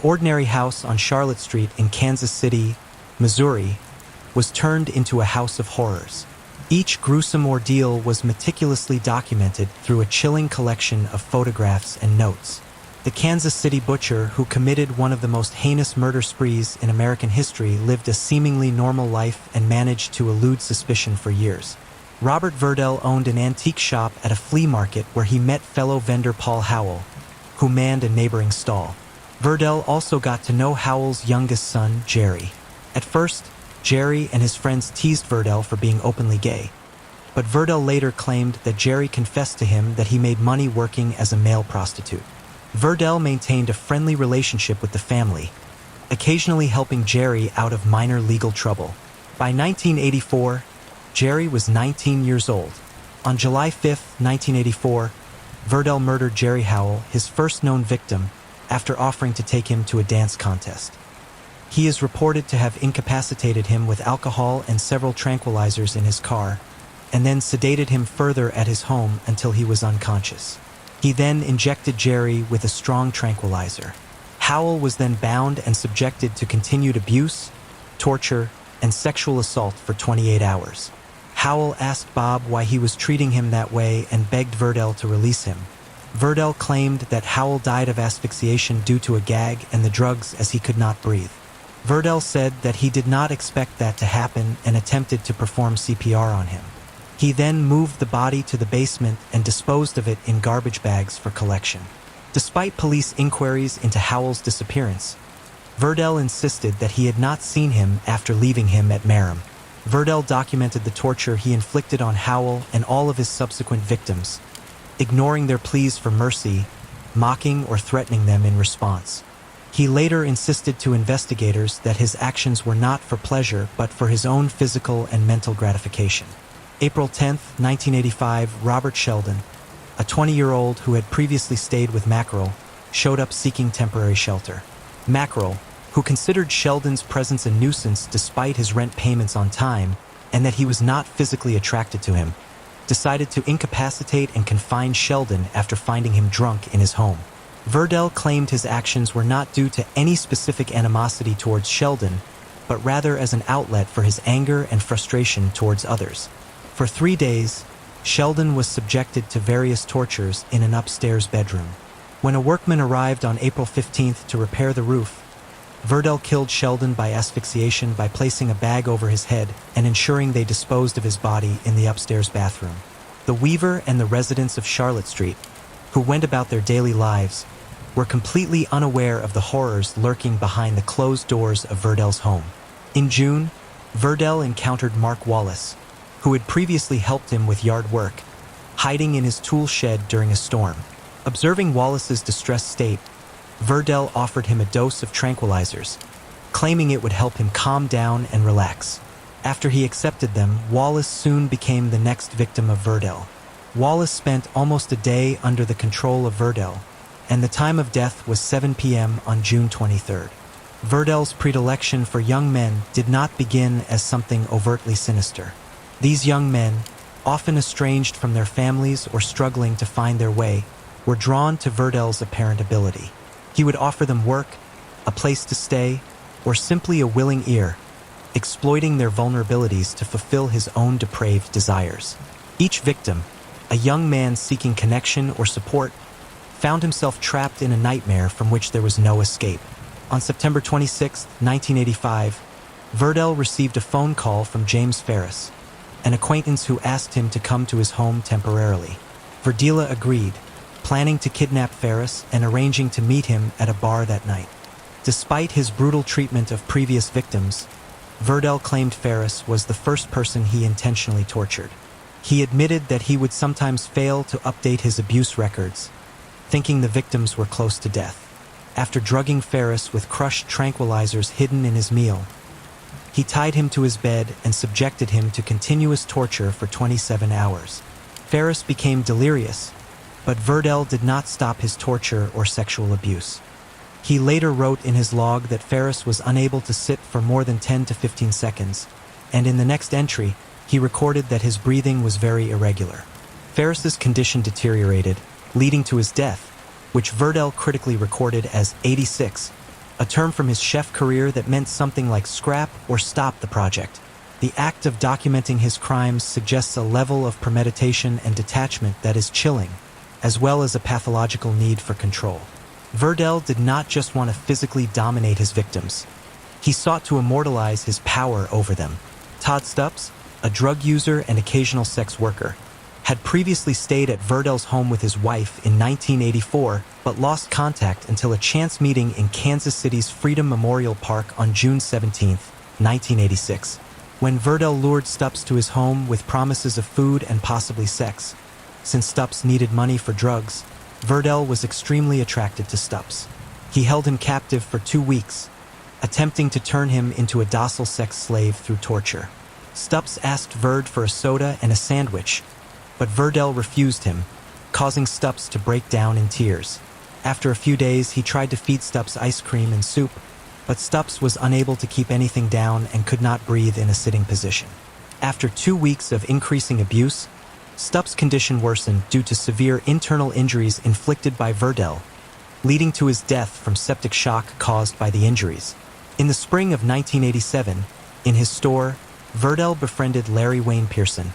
ordinary house on Charlotte Street in Kansas City, Missouri, was turned into a house of horrors. Each gruesome ordeal was meticulously documented through a chilling collection of photographs and notes. The Kansas City butcher, who committed one of the most heinous murder sprees in American history, lived a seemingly normal life and managed to elude suspicion for years. Robert Verdell owned an antique shop at a flea market where he met fellow vendor Paul Howell, who manned a neighboring stall. Verdell also got to know Howell's youngest son, Jerry. At first, Jerry and his friends teased Verdell for being openly gay, but Verdell later claimed that Jerry confessed to him that he made money working as a male prostitute. Verdell maintained a friendly relationship with the family, occasionally helping Jerry out of minor legal trouble. By 1984, Jerry was 19 years old. On July 5, 1984, Verdell murdered Jerry Howell, his first known victim, after offering to take him to a dance contest. He is reported to have incapacitated him with alcohol and several tranquilizers in his car, and then sedated him further at his home until he was unconscious. He then injected Jerry with a strong tranquilizer. Howell was then bound and subjected to continued abuse, torture, and sexual assault for 28 hours. Howell asked Bob why he was treating him that way and begged Verdell to release him. Verdell claimed that Howell died of asphyxiation due to a gag and the drugs as he could not breathe. Verdell said that he did not expect that to happen and attempted to perform CPR on him. He then moved the body to the basement and disposed of it in garbage bags for collection. Despite police inquiries into Howell's disappearance, Verdell insisted that he had not seen him after leaving him at Merrim. Verdell documented the torture he inflicted on Howell and all of his subsequent victims, ignoring their pleas for mercy, mocking or threatening them in response. He later insisted to investigators that his actions were not for pleasure but for his own physical and mental gratification. April 10, 1985, Robert Sheldon, a 20-year-old who had previously stayed with Mackerel, showed up seeking temporary shelter. Mackerel, who considered Sheldon's presence a nuisance despite his rent payments on time and that he was not physically attracted to him, decided to incapacitate and confine Sheldon after finding him drunk in his home. Verdell claimed his actions were not due to any specific animosity towards Sheldon, but rather as an outlet for his anger and frustration towards others. For 3 days, Sheldon was subjected to various tortures in an upstairs bedroom. When a workman arrived on April 15th to repair the roof, Verdell killed Sheldon by asphyxiation by placing a bag over his head and ensuring they disposed of his body in the upstairs bathroom. The Weaver and the residents of Charlotte Street, who went about their daily lives, were completely unaware of the horrors lurking behind the closed doors of Verdell's home. In June, Verdell encountered Mark Wallace, who had previously helped him with yard work, hiding in his tool shed during a storm. Observing Wallace's distressed state, Verdell offered him a dose of tranquilizers, claiming it would help him calm down and relax. After he accepted them, Wallace soon became the next victim of Verdell. Wallace spent almost a day under the control of Verdell, and the time of death was 7 p.m. on June 23rd. Verdell's predilection for young men did not begin as something overtly sinister. These young men, often estranged from their families or struggling to find their way, were drawn to Verdell's apparent ability. He would offer them work, a place to stay, or simply a willing ear, exploiting their vulnerabilities to fulfill his own depraved desires. Each victim, a young man seeking connection or support, found himself trapped in a nightmare from which there was no escape. On September 26, 1985, Verdell received a phone call from James Ferris, an acquaintance who asked him to come to his home temporarily. Verdella agreed, planning to kidnap Ferris and arranging to meet him at a bar that night. Despite his brutal treatment of previous victims, Verdell claimed Ferris was the first person he intentionally tortured. He admitted that he would sometimes fail to update his abuse records, thinking the victims were close to death. After drugging Ferris with crushed tranquilizers hidden in his meal, he tied him to his bed and subjected him to continuous torture for 27 hours. Ferris became delirious, but Verdell did not stop his torture or sexual abuse. He later wrote in his log that Ferris was unable to sit for more than 10 to 15 seconds, and in the next entry, he recorded that his breathing was very irregular. Ferris's condition deteriorated, leading to his death, which Verdell critically recorded as 86, a term from his chef career that meant something like scrap or stop the project. The act of documenting his crimes suggests a level of premeditation and detachment that is chilling, as well as a pathological need for control. Verdell did not just want to physically dominate his victims. He sought to immortalize his power over them. Todd Stubbs, a drug user and occasional sex worker, had previously stayed at Verdell's home with his wife in 1984, but lost contact until a chance meeting in Kansas City's Freedom Memorial Park on June 17, 1986. When Verdell lured Stubbs to his home with promises of food and possibly sex. Since Stubbs needed money for drugs, Verdell was extremely attracted to Stubbs. He held him captive for 2 weeks, attempting to turn him into a docile sex slave through torture. Stubbs asked Verd for a soda and a sandwich, but Verdell refused him, causing Stubbs to break down in tears. After a few days, he tried to feed Stubbs ice cream and soup, but Stubbs was unable to keep anything down and could not breathe in a sitting position. After 2 weeks of increasing abuse, Stubbs' condition worsened due to severe internal injuries inflicted by Verdell, leading to his death from septic shock caused by the injuries. In the spring of 1987, in his store, Verdell befriended Larry Wayne Pearson,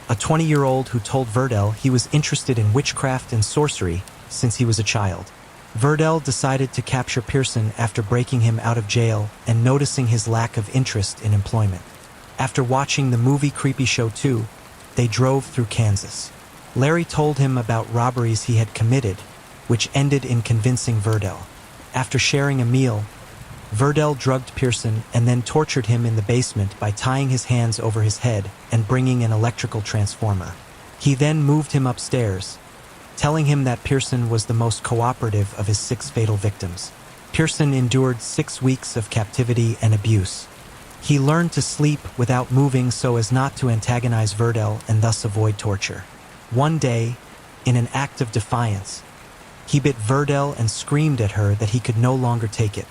a 20-year-old who told Verdell he was interested in witchcraft and sorcery since he was a child. Verdell decided to capture Pearson after breaking him out of jail and noticing his lack of interest in employment. After watching the movie Creepy Show 2, they drove through Kansas. Larry told him about robberies he had committed, which ended in convincing Verdell. After sharing a meal, Verdell drugged Pearson and then tortured him in the basement by tying his hands over his head and bringing an electrical transformer. He then moved him upstairs, telling him that Pearson was the most cooperative of his 6 fatal victims. Pearson endured 6 weeks of captivity and abuse. He learned to sleep without moving so as not to antagonize Verdell and thus avoid torture. One day, in an act of defiance, he bit Verdell and screamed at her that he could no longer take it.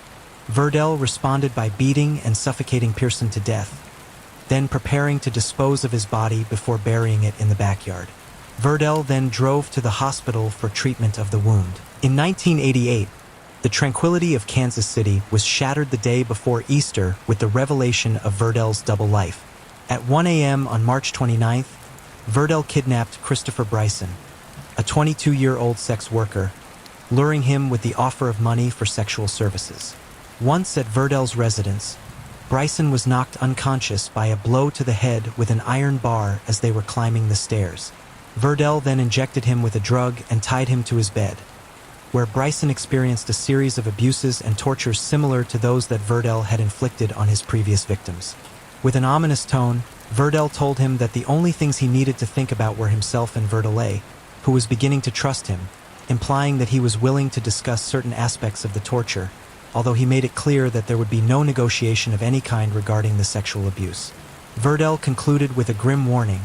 Verdell responded by beating and suffocating Pearson to death, then preparing to dispose of his body before burying it in the backyard. Verdell then drove to the hospital for treatment of the wound. In 1988, the tranquility of Kansas City was shattered the day before Easter with the revelation of Verdell's double life. At 1 a.m. on March 29th, Verdell kidnapped Christopher Bryson, a 22-year-old sex worker, luring him with the offer of money for sexual services. Once at Verdell's residence, Bryson was knocked unconscious by a blow to the head with an iron bar as they were climbing the stairs. Verdell then injected him with a drug and tied him to his bed, where Bryson experienced a series of abuses and tortures similar to those that Verdell had inflicted on his previous victims. With an ominous tone, Verdell told him that the only things he needed to think about were himself and Verdell, who was beginning to trust him, implying that he was willing to discuss certain aspects of the torture, although he made it clear that there would be no negotiation of any kind regarding the sexual abuse. Verdell concluded with a grim warning,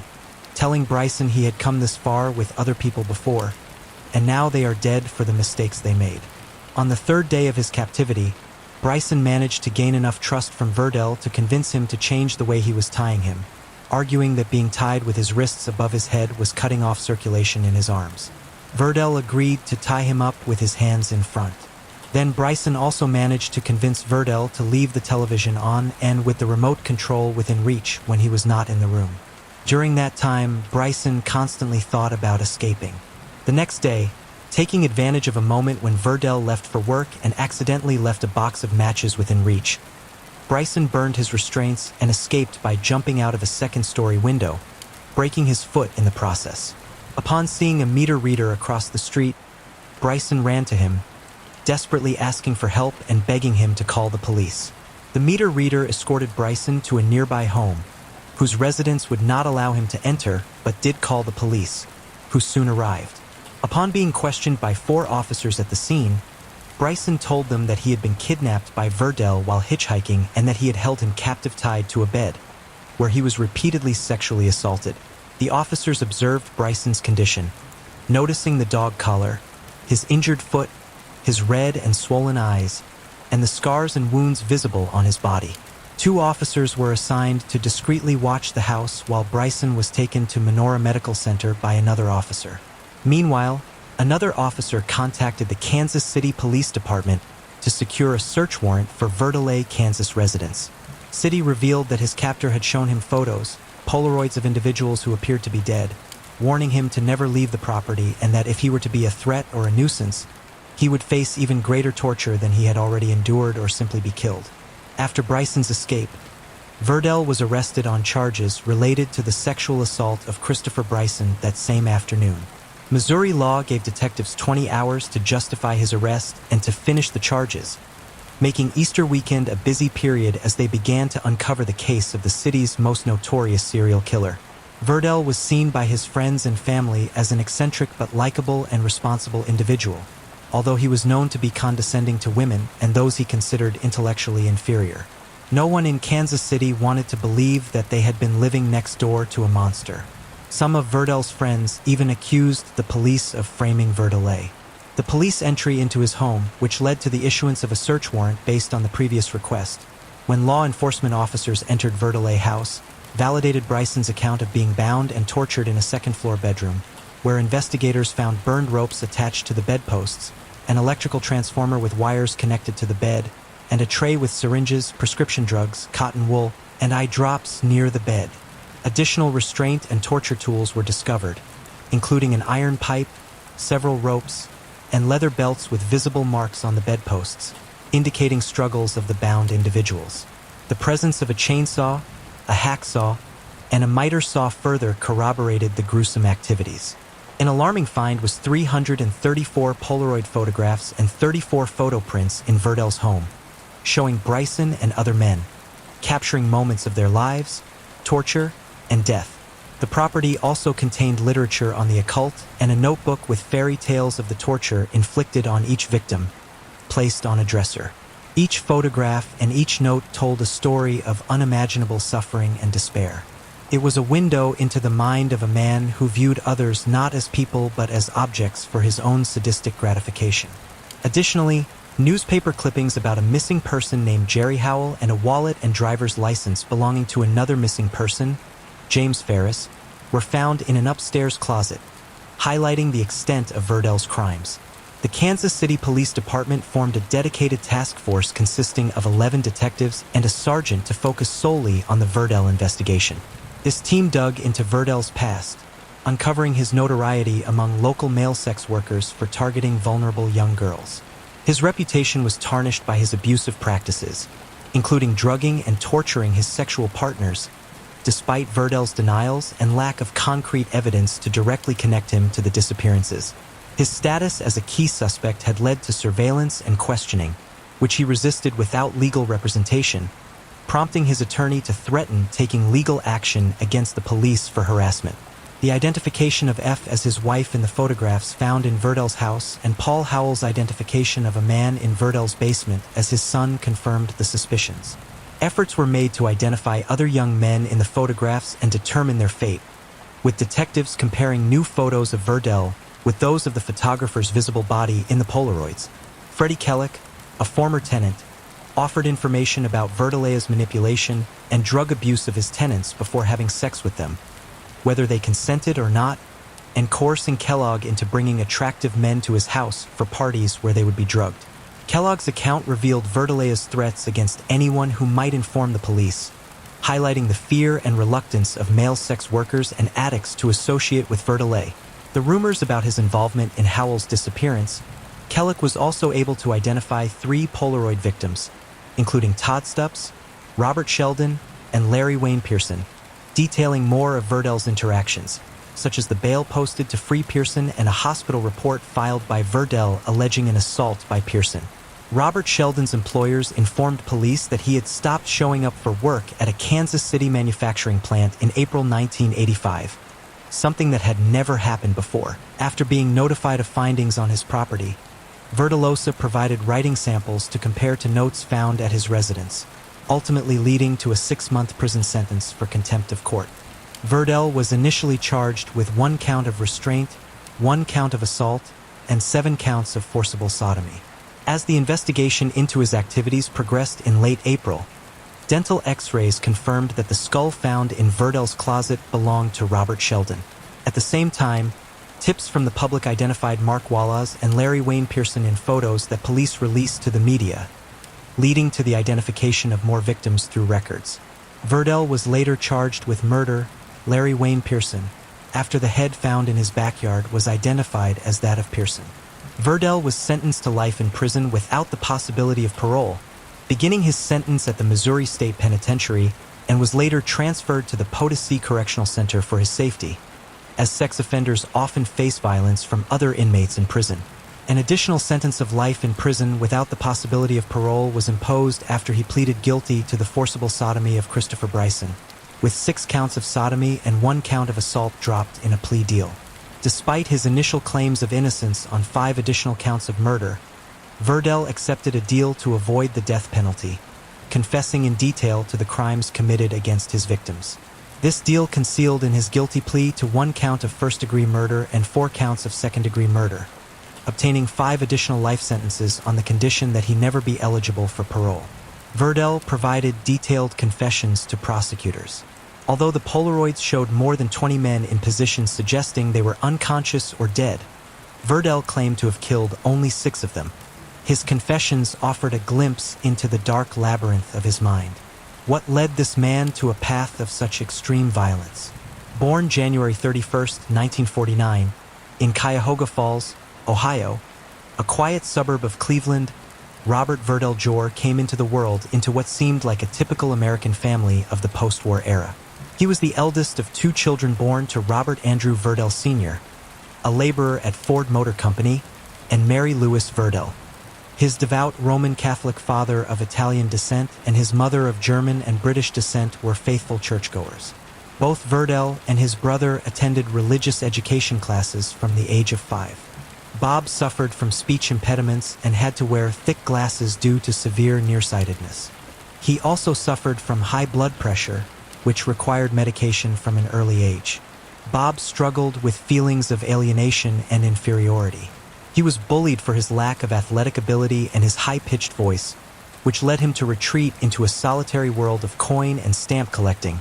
telling Bryson he had come this far with other people before, and now they are dead for the mistakes they made. On the 3rd day of his captivity, Bryson managed to gain enough trust from Verdell to convince him to change the way he was tying him, arguing that being tied with his wrists above his head was cutting off circulation in his arms. Verdell agreed to tie him up with his hands in front. Then Bryson also managed to convince Verdell to leave the television on and with the remote control within reach when he was not in the room. During that time, Bryson constantly thought about escaping. The next day, taking advantage of a moment when Verdell left for work and accidentally left a box of matches within reach, Bryson burned his restraints and escaped by jumping out of a 2nd-story window, breaking his foot in the process. Upon seeing a meter reader across the street, Bryson ran to him, desperately asking for help and begging him to call the police. The meter reader escorted Bryson to a nearby home, whose residents would not allow him to enter but did call the police, who soon arrived. Upon being questioned by 4 officers at the scene, Bryson told them that he had been kidnapped by Verdell while hitchhiking and that he had held him captive tied to a bed, where he was repeatedly sexually assaulted. The officers observed Bryson's condition, noticing the dog collar, his injured foot, his red and swollen eyes, and the scars and wounds visible on his body. 2 officers were assigned to discreetly watch the house while Bryson was taken to Menorah Medical Center by another officer. Meanwhile, another officer contacted the Kansas City Police Department to secure a search warrant for Verdelay, Kansas residence. City revealed that his captor had shown him photos, Polaroids of individuals who appeared to be dead, warning him to never leave the property and that if he were to be a threat or a nuisance, he would face even greater torture than he had already endured or simply be killed. After Bryson's escape, Verdell was arrested on charges related to the sexual assault of Christopher Bryson that same afternoon. Missouri law gave detectives 20 hours to justify his arrest and to finish the charges, making Easter weekend a busy period as they began to uncover the case of the city's most notorious serial killer. Verdell was seen by his friends and family as an eccentric but likable and responsible individual, although he was known to be condescending to women and those he considered intellectually inferior. No one in Kansas City wanted to believe that they had been living next door to a monster. Some of Verdell's friends even accused the police of framing Verdelay. The police entry into his home, which led to the issuance of a search warrant based on the previous request, when law enforcement officers entered Verdelay house, validated Bryson's account of being bound and tortured in a second-floor bedroom, where investigators found burned ropes attached to the bedposts, an electrical transformer with wires connected to the bed, and a tray with syringes, prescription drugs, cotton wool, and eye drops near the bed. Additional restraint and torture tools were discovered, including an iron pipe, several ropes, and leather belts with visible marks on the bedposts, indicating struggles of the bound individuals. The presence of a chainsaw, a hacksaw, and a miter saw further corroborated the gruesome activities. An alarming find was 334 Polaroid photographs and 34 photo prints in Verdell's home, showing Bryson and other men, capturing moments of their lives, torture, and death. The property also contained literature on the occult and a notebook with fairy tales of the torture inflicted on each victim, placed on a dresser. Each photograph and each note told a story of unimaginable suffering and despair. It was a window into the mind of a man who viewed others not as people but as objects for his own sadistic gratification. Additionally, newspaper clippings about a missing person named Jerry Howell and a wallet and driver's license belonging to another missing person, James Ferris, were found in an upstairs closet, highlighting the extent of Verdell's crimes. The Kansas City Police Department formed a dedicated task force consisting of 11 detectives and a sergeant to focus solely on the Verdell investigation. This team dug into Verdell's past, uncovering his notoriety among local male sex workers for targeting vulnerable young girls. His reputation was tarnished by his abusive practices, including drugging and torturing his sexual partners, despite Verdell's denials and lack of concrete evidence to directly connect him to the disappearances. His status as a key suspect had led to surveillance and questioning, which he resisted without legal representation, prompting his attorney to threaten taking legal action against the police for harassment. The identification of F as his wife in the photographs found in Verdell's house and Paul Howell's identification of a man in Verdell's basement as his son confirmed the suspicions. Efforts were made to identify other young men in the photographs and determine their fate, with detectives comparing new photos of Verdell with those of the photographer's visible body in the Polaroids. Freddie Kellick, a former tenant, offered information about Verdelay's manipulation and drug abuse of his tenants before having sex with them, whether they consented or not, and coercing Kellogg into bringing attractive men to his house for parties where they would be drugged. Kellogg's account revealed Verdelay's threats against anyone who might inform the police, highlighting the fear and reluctance of male sex workers and addicts to associate with Verdelay. The rumors about his involvement in Howell's disappearance, Kellogg was also able to identify 3 Polaroid victims, including Todd Stubbs, Robert Sheldon, and Larry Wayne Pearson, detailing more of Verdell's interactions, such as the bail posted to free Pearson and a hospital report filed by Verdell alleging an assault by Pearson. Robert Sheldon's employers informed police that he had stopped showing up for work at a Kansas City manufacturing plant in April 1985, something that had never happened before. After being notified of findings on his property, Verdelosa provided writing samples to compare to notes found at his residence, ultimately leading to a 6-month prison sentence for contempt of court. Verdell was initially charged with 1 count of restraint, 1 count of assault, and 7 counts of forcible sodomy. As the investigation into his activities progressed in late April, dental x-rays confirmed that the skull found in Verdell's closet belonged to Robert Sheldon. At the same time, Tips from the public identified Mark Wallace and Larry Wayne Pearson in photos that police released to the media, leading to the identification of more victims through records. Verdell was later charged with murder. Larry Wayne Pearson, after the head found in his backyard was identified as that of Pearson. Verdell was sentenced to life in prison without the possibility of parole, beginning his sentence at the Missouri State Penitentiary, and was later transferred to the Potosi Correctional Center for his safety, as sex offenders often face violence from other inmates in prison. An additional sentence of life in prison without the possibility of parole was imposed after he pleaded guilty to the forcible sodomy of Christopher Bryson, with 6 counts of sodomy and 1 count of assault dropped in a plea deal. Despite his initial claims of innocence on 5 additional counts of murder, Verdell accepted a deal to avoid the death penalty, confessing in detail to the crimes committed against his victims. This deal concealed in his guilty plea to 1 count of first-degree murder and 4 counts of second-degree murder, obtaining 5 additional life sentences on the condition that he never be eligible for parole. Verdell provided detailed confessions to prosecutors. Although the Polaroids showed more than 20 men in positions suggesting they were unconscious or dead, Verdell claimed to have killed only 6 of them. His confessions offered a glimpse into the dark labyrinth of his mind. What led this man to a path of such extreme violence? Born January 31, 1949, in Cuyahoga Falls, Ohio, a quiet suburb of Cleveland, Robert Verdell Jr. came into the world into what seemed like a typical American family of the post-war era. He was the eldest of 2 children born to Robert Andrew Verdell Sr., a laborer at Ford Motor Company, and Mary Louise Verdell. His devout Roman Catholic father of Italian descent and his mother of German and British descent were faithful churchgoers. Both Verdell and his brother attended religious education classes from the age of 5. Bob suffered from speech impediments and had to wear thick glasses due to severe nearsightedness. He also suffered from high blood pressure, which required medication from an early age. Bob struggled with feelings of alienation and inferiority. He was bullied for his lack of athletic ability and his high-pitched voice, which led him to retreat into a solitary world of coin and stamp collecting,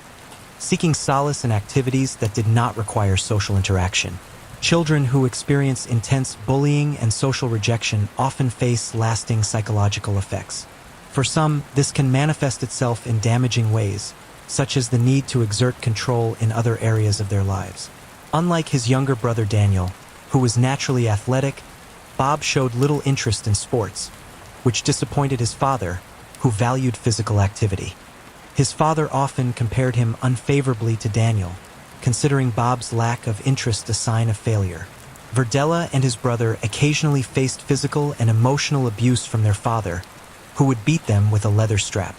seeking solace in activities that did not require social interaction. Children who experience intense bullying and social rejection often face lasting psychological effects. For some, this can manifest itself in damaging ways, such as the need to exert control in other areas of their lives. Unlike his younger brother Daniel, who was naturally athletic, Bob showed little interest in sports, which disappointed his father, who valued physical activity. His father often compared him unfavorably to Daniel, considering Bob's lack of interest a sign of failure. Verdella and his brother occasionally faced physical and emotional abuse from their father, who would beat them with a leather strap.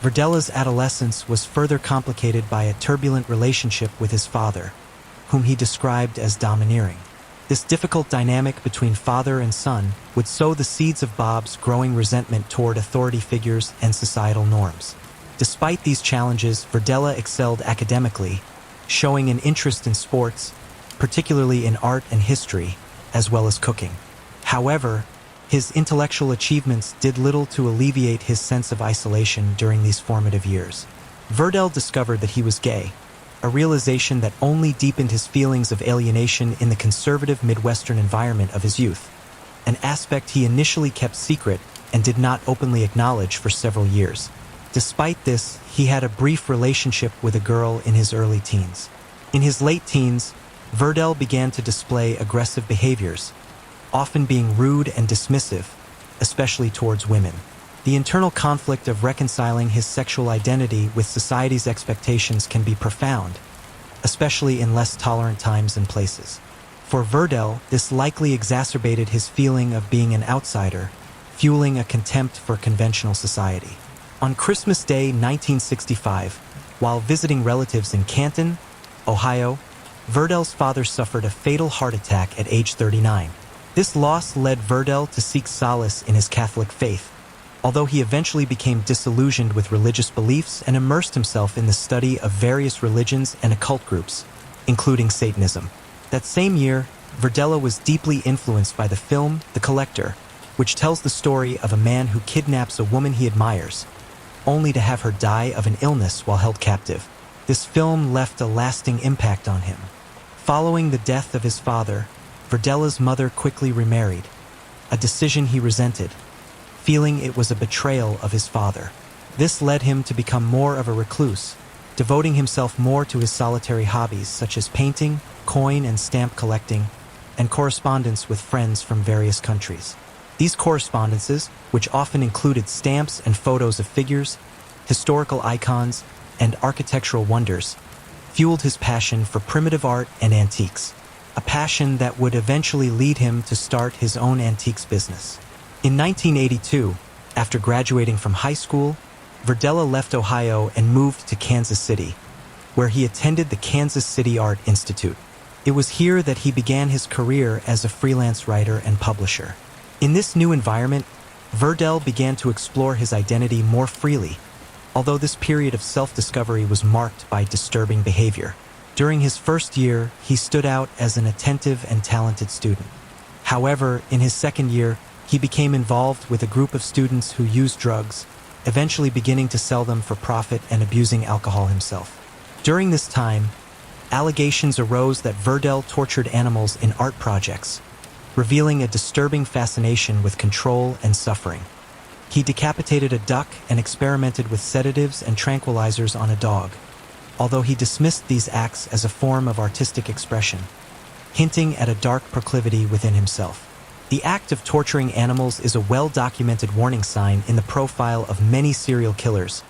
Verdella's adolescence was further complicated by a turbulent relationship with his father, whom he described as domineering. This difficult dynamic between father and son would sow the seeds of Bob's growing resentment toward authority figures and societal norms. Despite these challenges, Verdella excelled academically, showing an interest in sports, particularly in art and history, as well as cooking. However, his intellectual achievements did little to alleviate his sense of isolation during these formative years. Verdell discovered that he was gay, a realization that only deepened his feelings of alienation in the conservative Midwestern environment of his youth, an aspect he initially kept secret and did not openly acknowledge for several years. Despite this, he had a brief relationship with a girl in his early teens. In his late teens, Verdell began to display aggressive behaviors, often being rude and dismissive, especially towards women. The internal conflict of reconciling his sexual identity with society's expectations can be profound, especially in less tolerant times and places. For Verdell, this likely exacerbated his feeling of being an outsider, fueling a contempt for conventional society. On Christmas Day 1965, while visiting relatives in Canton, Ohio, Verdell's father suffered a fatal heart attack at age 39. This loss led Verdell to seek solace in his Catholic faith, although he eventually became disillusioned with religious beliefs and immersed himself in the study of various religions and occult groups, including Satanism. That same year, Verdella was deeply influenced by the film The Collector, which tells the story of a man who kidnaps a woman he admires, only to have her die of an illness while held captive. This film left a lasting impact on him. Following the death of his father, Verdella's mother quickly remarried, a decision he resented, feeling it was a betrayal of his father. This led him to become more of a recluse, devoting himself more to his solitary hobbies such as painting, coin and stamp collecting, and correspondence with friends from various countries. These correspondences, which often included stamps and photos of figures, historical icons, and architectural wonders, fueled his passion for primitive art and antiques, a passion that would eventually lead him to start his own antiques business. In 1982, after graduating from high school, Verdella left Ohio and moved to Kansas City, where he attended the Kansas City Art Institute. It was here that he began his career as a freelance writer and publisher. In this new environment, Verdell began to explore his identity more freely, although this period of self-discovery was marked by disturbing behavior. During his first year, he stood out as an attentive and talented student. However, in his second year, he became involved with a group of students who used drugs, eventually beginning to sell them for profit and abusing alcohol himself. During this time, allegations arose that Verdell tortured animals in art projects, revealing a disturbing fascination with control and suffering. He decapitated a duck and experimented with sedatives and tranquilizers on a dog, although he dismissed these acts as a form of artistic expression, hinting at a dark proclivity within himself. The act of torturing animals is a well-documented warning sign in the profile of many serial killers,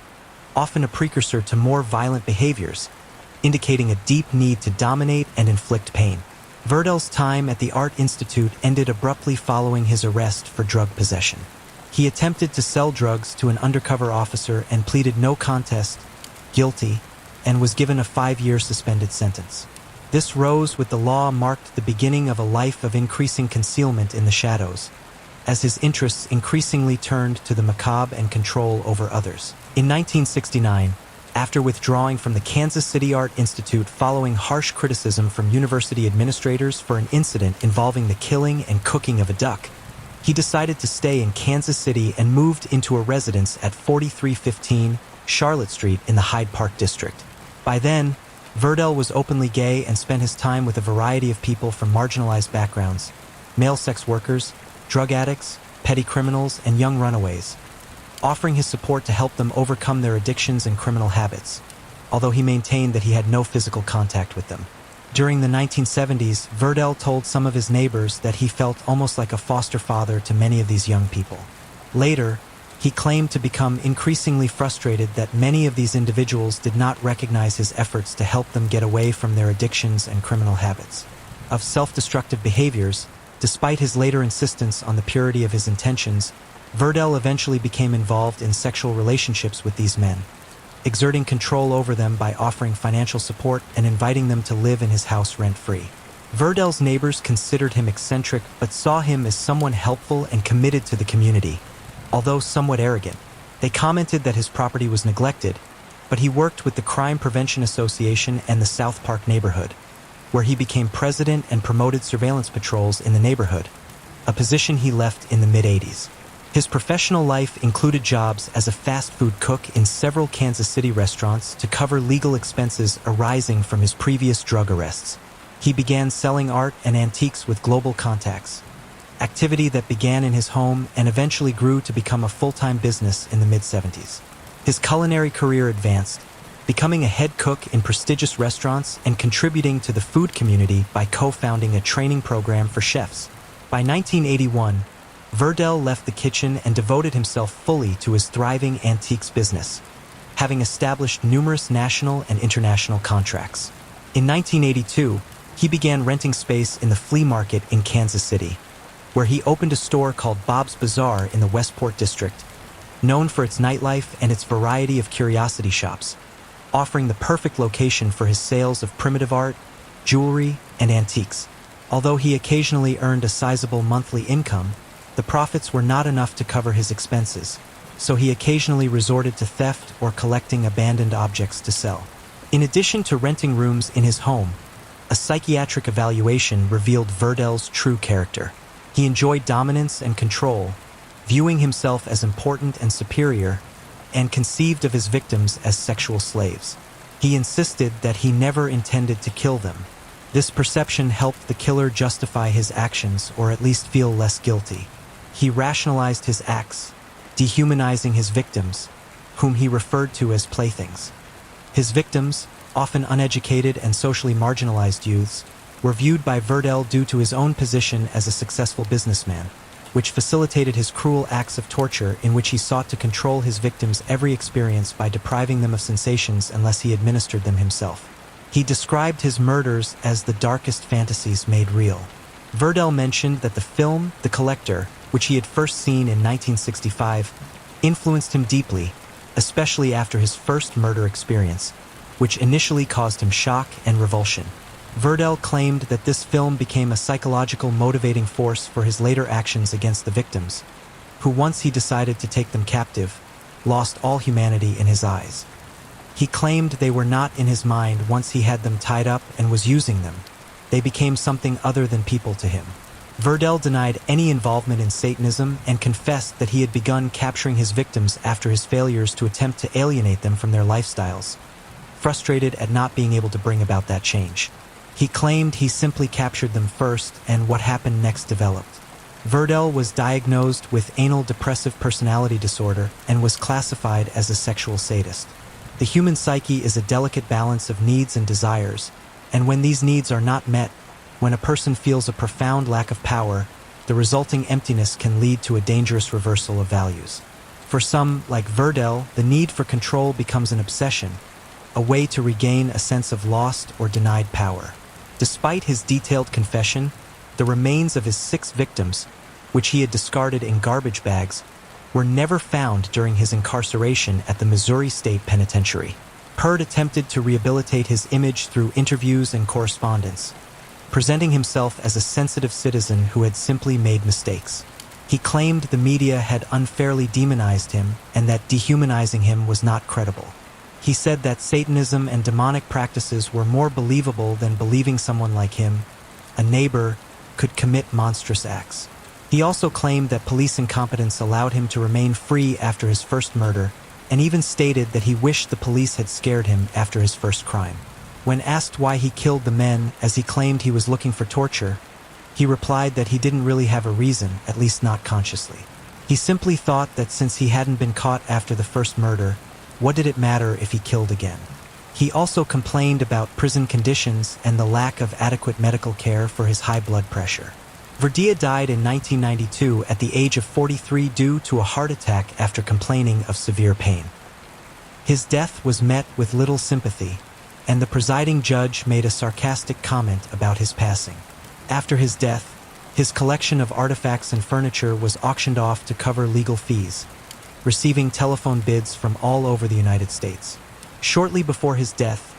often a precursor to more violent behaviors, indicating a deep need to dominate and inflict pain. Verdell's time at the Art Institute ended abruptly following his arrest for drug possession. He attempted to sell drugs to an undercover officer and pleaded no contest, guilty, and was given a 5-year suspended sentence. This rose with the law marked the beginning of a life of increasing concealment in the shadows, as his interests increasingly turned to the macabre and control over others. In 1969, after withdrawing from the Kansas City Art Institute following harsh criticism from university administrators for an incident involving the killing and cooking of a duck, he decided to stay in Kansas City and moved into a residence at 4315 Charlotte Street in the Hyde Park district. By then, Verdell was openly gay and spent his time with a variety of people from marginalized backgrounds: male sex workers, drug addicts, petty criminals, and young runaways, offering his support to help them overcome their addictions and criminal habits, although he maintained that he had no physical contact with them. During the 1970s, Verdell told some of his neighbors that he felt almost like a foster father to many of these young people. Later, he claimed to become increasingly frustrated that many of these individuals did not recognize his efforts to help them get away from their addictions and criminal habits. Of self-destructive behaviors, despite his later insistence on the purity of his intentions, Verdell eventually became involved in sexual relationships with these men, exerting control over them by offering financial support and inviting them to live in his house rent-free. Verdell's neighbors considered him eccentric but saw him as someone helpful and committed to the community. Although somewhat arrogant, they commented that his property was neglected, but he worked with the Crime Prevention Association and the South Park neighborhood, where he became president and promoted surveillance patrols in the neighborhood, a position he left in the mid-80s. His professional life included jobs as a fast food cook in several Kansas City restaurants to cover legal expenses arising from his previous drug arrests. He began selling art and antiques with global contacts, activity that began in his home and eventually grew to become a full-time business in the mid-70s. His culinary career advanced, becoming a head cook in prestigious restaurants and contributing to the food community by co-founding a training program for chefs. By 1981, Verdell left the kitchen and devoted himself fully to his thriving antiques business, having established numerous national and international contracts. In 1982, he began renting space in the flea market in Kansas City, where he opened a store called Bob's Bazaar in the Westport district, known for its nightlife and its variety of curiosity shops, offering the perfect location for his sales of primitive art, jewelry, and antiques. Although he occasionally earned a sizable monthly income, the profits were not enough to cover his expenses, so he occasionally resorted to theft or collecting abandoned objects to sell. In addition to renting rooms in his home, a psychiatric evaluation revealed Verdell's true character. He enjoyed dominance and control, viewing himself as important and superior, and conceived of his victims as sexual slaves. He insisted that he never intended to kill them, This perception helped the killer justify his actions or at least feel less guilty. He rationalized his acts, dehumanizing his victims, whom he referred to as playthings. His victims, often uneducated and socially marginalized youths, were viewed by Verdell due to his own position as a successful businessman, which facilitated his cruel acts of torture in which he sought to control his victims' every experience by depriving them of sensations unless he administered them himself. He described his murders as the darkest fantasies made real. Verdell mentioned that the film The Collector, which he had first seen in 1965, influenced him deeply, especially after his first murder experience, which initially caused him shock and revulsion. Verdell claimed that this film became a psychological motivating force for his later actions against the victims, who once he decided to take them captive, lost all humanity in his eyes. He claimed they were not in his mind once he had them tied up and was using them. They became something other than people to him. Verdell denied any involvement in Satanism and confessed that he had begun capturing his victims after his failures to attempt to alienate them from their lifestyles, frustrated at not being able to bring about that change. He claimed he simply captured them first and what happened next developed. Verdell was diagnosed with anal depressive personality disorder and was classified as a sexual sadist. The human psyche is a delicate balance of needs and desires, and when these needs are not met, when a person feels a profound lack of power, the resulting emptiness can lead to a dangerous reversal of values. For some, like Verdell, the need for control becomes an obsession, a way to regain a sense of lost or denied power. Despite his detailed confession, the remains of his 6 victims, which he had discarded in garbage bags, were never found during his incarceration at the Missouri State Penitentiary. Perd attempted to rehabilitate his image through interviews and correspondence, presenting himself as a sensitive citizen who had simply made mistakes. He claimed the media had unfairly demonized him and that dehumanizing him was not credible. He said that Satanism and demonic practices were more believable than believing someone like him, a neighbor, could commit monstrous acts. He also claimed that police incompetence allowed him to remain free after his first murder, and even stated that he wished the police had scared him after his first crime. When asked why he killed the men, as he claimed he was looking for torture, he replied that he didn't really have a reason, at least not consciously. He simply thought that since he hadn't been caught after the first murder, what did it matter if he killed again? He also complained about prison conditions and the lack of adequate medical care for his high blood pressure. Verdell died in 1992 at the age of 43 due to a heart attack after complaining of severe pain. His death was met with little sympathy, and the presiding judge made a sarcastic comment about his passing. After his death, his collection of artifacts and furniture was auctioned off to cover legal fees, receiving telephone bids from all over the United States. Shortly before his death,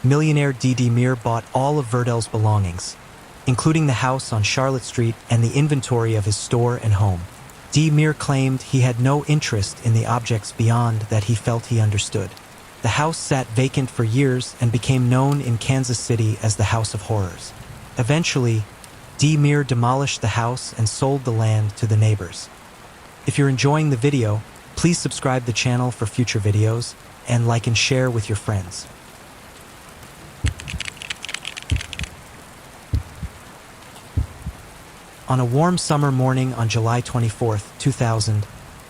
millionaire D.D. Mir bought all of Verdell's belongings, including the house on Charlotte Street and the inventory of his store and home. D. Mir claimed he had no interest in the objects beyond that he felt he understood. The house sat vacant for years and became known in Kansas City as the House of Horrors. Eventually, D. Mir demolished the house and sold the land to the neighbors. If you're enjoying the video, please subscribe the channel for future videos and like and share with your friends. On a warm summer morning on July 24, 2000,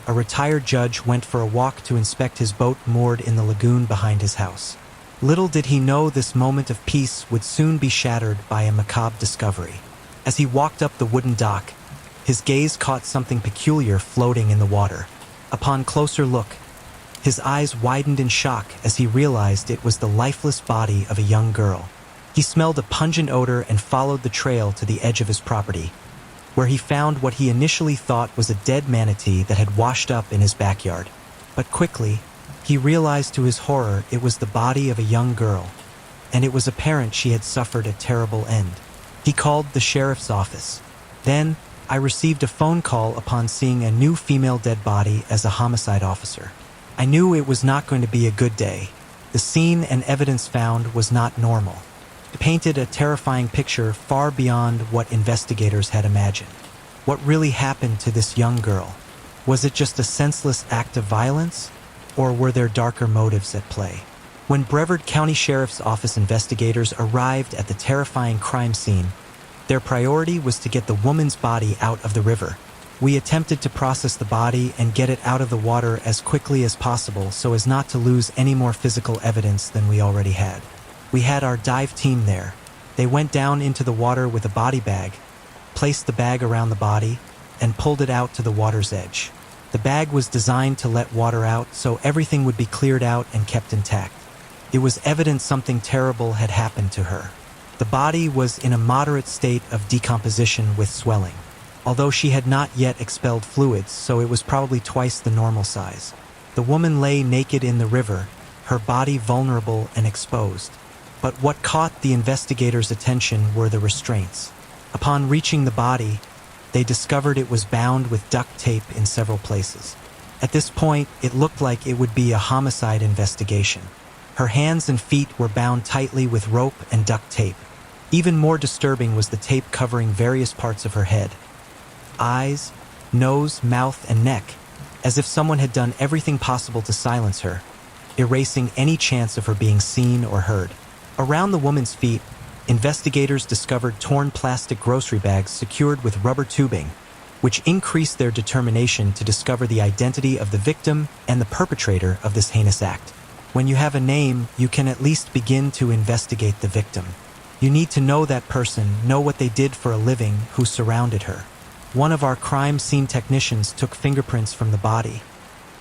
a retired judge went for a walk to inspect his boat moored in the lagoon behind his house. Little did he know this moment of peace would soon be shattered by a macabre discovery. As he walked up the wooden dock, his gaze caught something peculiar floating in the water. Upon closer look, his eyes widened in shock as he realized it was the lifeless body of a young girl. He smelled a pungent odor and followed the trail to the edge of his property, where he found what he initially thought was a dead manatee that had washed up in his backyard. But quickly, he realized to his horror it was the body of a young girl, and it was apparent she had suffered a terrible end. He called the sheriff's office. Then, I received a phone call upon seeing a new female dead body as a homicide officer. I knew it was not going to be a good day. The scene and evidence found was not normal. It painted a terrifying picture far beyond what investigators had imagined. What really happened to this young girl? Was it just a senseless act of violence, or were there darker motives at play? When Brevard County Sheriff's Office investigators arrived at the terrifying crime scene, their priority was to get the woman's body out of the river. We attempted to process the body and get it out of the water as quickly as possible so as not to lose any more physical evidence than we already had. We had our dive team there. They went down into the water with a body bag, placed the bag around the body, and pulled it out to the water's edge. The bag was designed to let water out so everything would be cleared out and kept intact. It was evident something terrible had happened to her. The body was in a moderate state of decomposition with swelling, although she had not yet expelled fluids, so it was probably twice the normal size. The woman lay naked in the river, her body vulnerable and exposed. But what caught the investigators' attention were the restraints. Upon reaching the body, they discovered it was bound with duct tape in several places. At this point, it looked like it would be a homicide investigation. Her hands and feet were bound tightly with rope and duct tape. Even more disturbing was the tape covering various parts of her head. Eyes, nose, mouth, and neck, as if someone had done everything possible to silence her, erasing any chance of her being seen or heard. Around the woman's feet, investigators discovered torn plastic grocery bags secured with rubber tubing, which increased their determination to discover the identity of the victim and the perpetrator of this heinous act. When you have a name, you can at least begin to investigate the victim. You need to know that person, know what they did for a living, who surrounded her. One of our crime scene technicians took fingerprints from the body,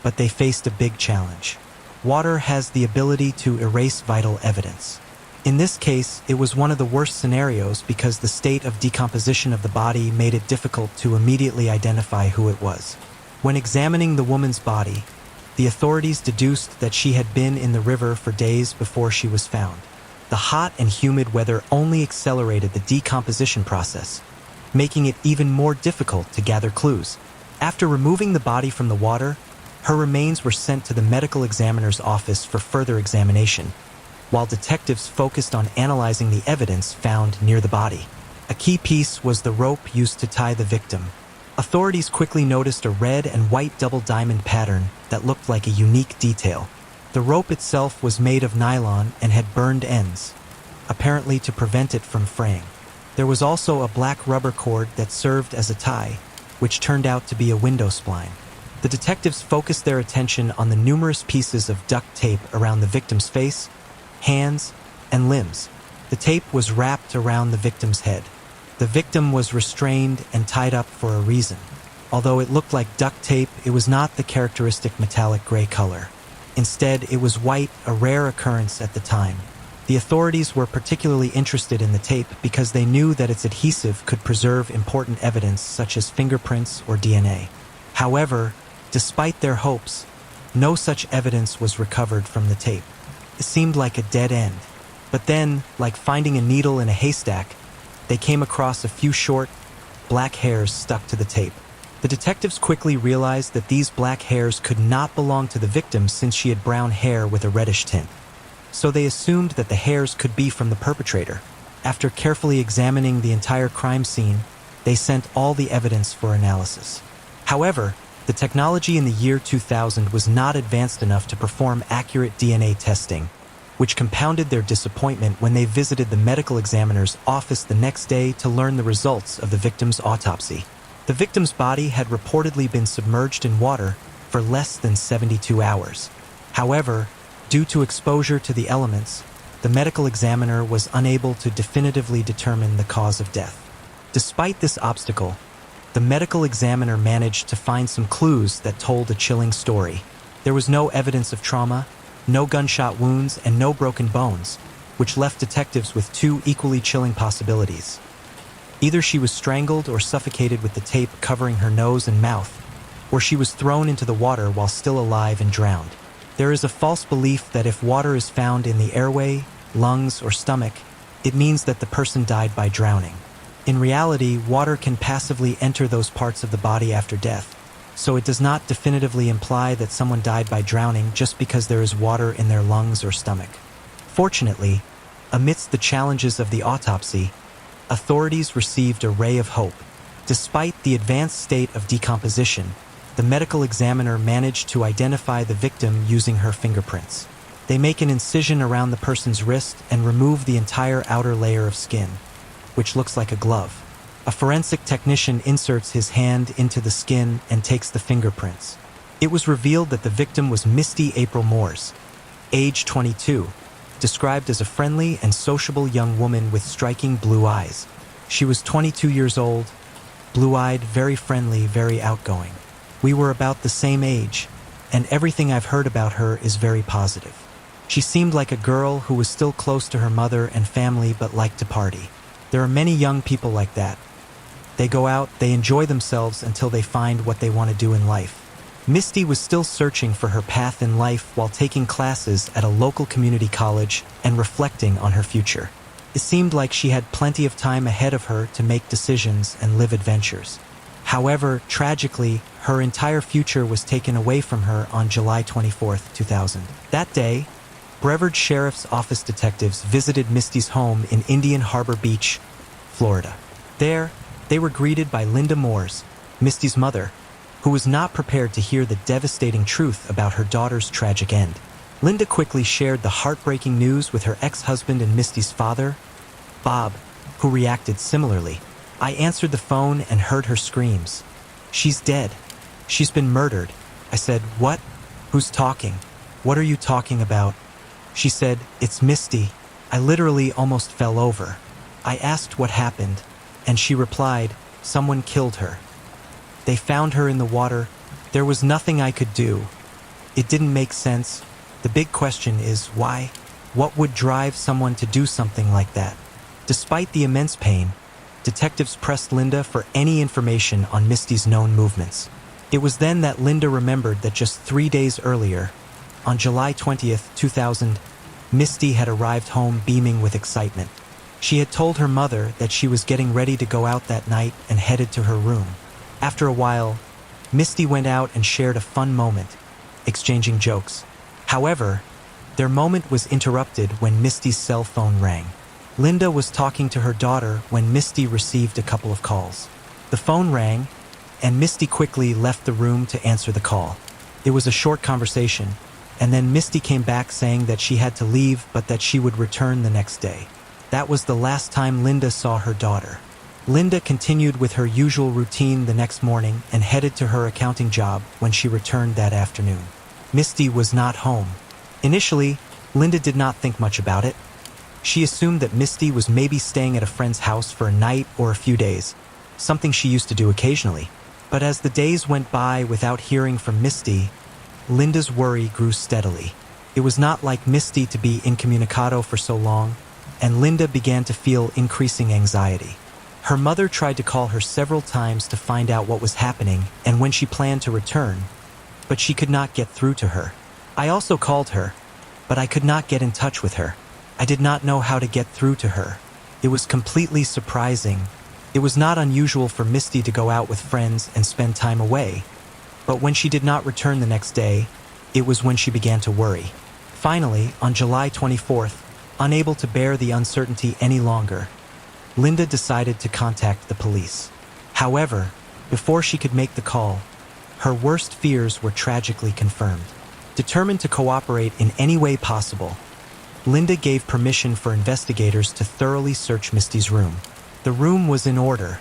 but they faced a big challenge. Water has the ability to erase vital evidence. In this case, it was one of the worst scenarios because the state of decomposition of the body made it difficult to immediately identify who it was. When examining the woman's body, the authorities deduced that she had been in the river for days before she was found. The hot and humid weather only accelerated the decomposition process, making it even more difficult to gather clues. After removing the body from the water, her remains were sent to the medical examiner's office for further examination, while detectives focused on analyzing the evidence found near the body. A key piece was the rope used to tie the victim. Authorities quickly noticed a red and white double diamond pattern that looked like a unique detail. The rope itself was made of nylon and had burned ends, apparently to prevent it from fraying. There was also a black rubber cord that served as a tie, which turned out to be a window spline. The detectives focused their attention on the numerous pieces of duct tape around the victim's face, hands, and limbs. The tape was wrapped around the victim's head. The victim was restrained and tied up for a reason. Although it looked like duct tape, it was not the characteristic metallic gray color. Instead, it was white, a rare occurrence at the time. The authorities were particularly interested in the tape because they knew that its adhesive could preserve important evidence such as fingerprints or DNA. However, despite their hopes, no such evidence was recovered from the tape. It seemed like a dead end. But then, like finding a needle in a haystack, they came across a few short, black hairs stuck to the tape. The detectives quickly realized that these black hairs could not belong to the victim since she had brown hair with a reddish tint. So they assumed that the hairs could be from the perpetrator. After carefully examining the entire crime scene, they sent all the evidence for analysis. However, the technology in the year 2000 was not advanced enough to perform accurate DNA testing, which compounded their disappointment when they visited the medical examiner's office the next day to learn the results of the victim's autopsy. The victim's body had reportedly been submerged in water for less than 72 hours. However, due to exposure to the elements, the medical examiner was unable to definitively determine the cause of death. Despite this obstacle, the medical examiner managed to find some clues that told a chilling story. There was no evidence of trauma, no gunshot wounds, and no broken bones, which left detectives with two equally chilling possibilities. Either she was strangled or suffocated with the tape covering her nose and mouth, or she was thrown into the water while still alive and drowned. There is a false belief that if water is found in the airway, lungs, or stomach, it means that the person died by drowning. In reality, water can passively enter those parts of the body after death, so it does not definitively imply that someone died by drowning just because there is water in their lungs or stomach. Fortunately, amidst the challenges of the autopsy, authorities received a ray of hope. Despite the advanced state of decomposition, the medical examiner managed to identify the victim using her fingerprints. They make an incision around the person's wrist and remove the entire outer layer of skin, which looks like a glove. A forensic technician inserts his hand into the skin and takes the fingerprints. It was revealed that the victim was Misty April Moores, age 22, described as a friendly and sociable young woman with striking blue eyes. She was 22 years old, blue-eyed, very friendly, very outgoing. We were about the same age, and everything I've heard about her is very positive. She seemed like a girl who was still close to her mother and family but liked to party. There are many young people like that. They go out, they enjoy themselves until they find what they want to do in life. Misty was still searching for her path in life while taking classes at a local community college and reflecting on her future. It seemed like she had plenty of time ahead of her to make decisions and live adventures. However, tragically, her entire future was taken away from her on July 24, 2000. That day, Brevard Sheriff's Office detectives visited Misty's home in Indian Harbor Beach, Florida. There, they were greeted by Linda Moores, Misty's mother, who was not prepared to hear the devastating truth about her daughter's tragic end. Linda quickly shared the heartbreaking news with her ex-husband and Misty's father, Bob, who reacted similarly. I answered the phone and heard her screams. "She's dead. She's been murdered." I said, "What? Who's talking? What are you talking about?" She said, "It's Misty." I literally almost fell over. I asked what happened, and she replied, "Someone killed her. They found her in the water. There was nothing I could do. It didn't make sense. The big question is why? What would drive someone to do something like that?" Despite the immense pain, detectives pressed Linda for any information on Misty's known movements. It was then that Linda remembered that just 3 days earlier, on July 20th, 2000, Misty had arrived home beaming with excitement. She had told her mother that she was getting ready to go out that night and headed to her room. After a while, Misty went out and shared a fun moment, exchanging jokes. However, their moment was interrupted when Misty's cell phone rang. Linda was talking to her daughter when Misty received a couple of calls. The phone rang, and Misty quickly left the room to answer the call. It was a short conversation, and then Misty came back saying that she had to leave but that she would return the next day. That was the last time Linda saw her daughter. Linda continued with her usual routine the next morning and headed to her accounting job when she returned that afternoon. Misty was not home. Initially, Linda did not think much about it. She assumed that Misty was maybe staying at a friend's house for a night or a few days, something she used to do occasionally. But as the days went by without hearing from Misty, Linda's worry grew steadily. It was not like Misty to be incommunicado for so long, and Linda began to feel increasing anxiety. Her mother tried to call her several times to find out what was happening and when she planned to return, but she could not get through to her. I also called her, but I could not get in touch with her. I did not know how to get through to her. It was completely surprising. It was not unusual for Misty to go out with friends and spend time away, but when she did not return the next day, it was when she began to worry. Finally, on July 24th, unable to bear the uncertainty any longer, Linda decided to contact the police. However, before she could make the call, her worst fears were tragically confirmed. Determined to cooperate in any way possible, Linda gave permission for investigators to thoroughly search Misty's room. The room was in order.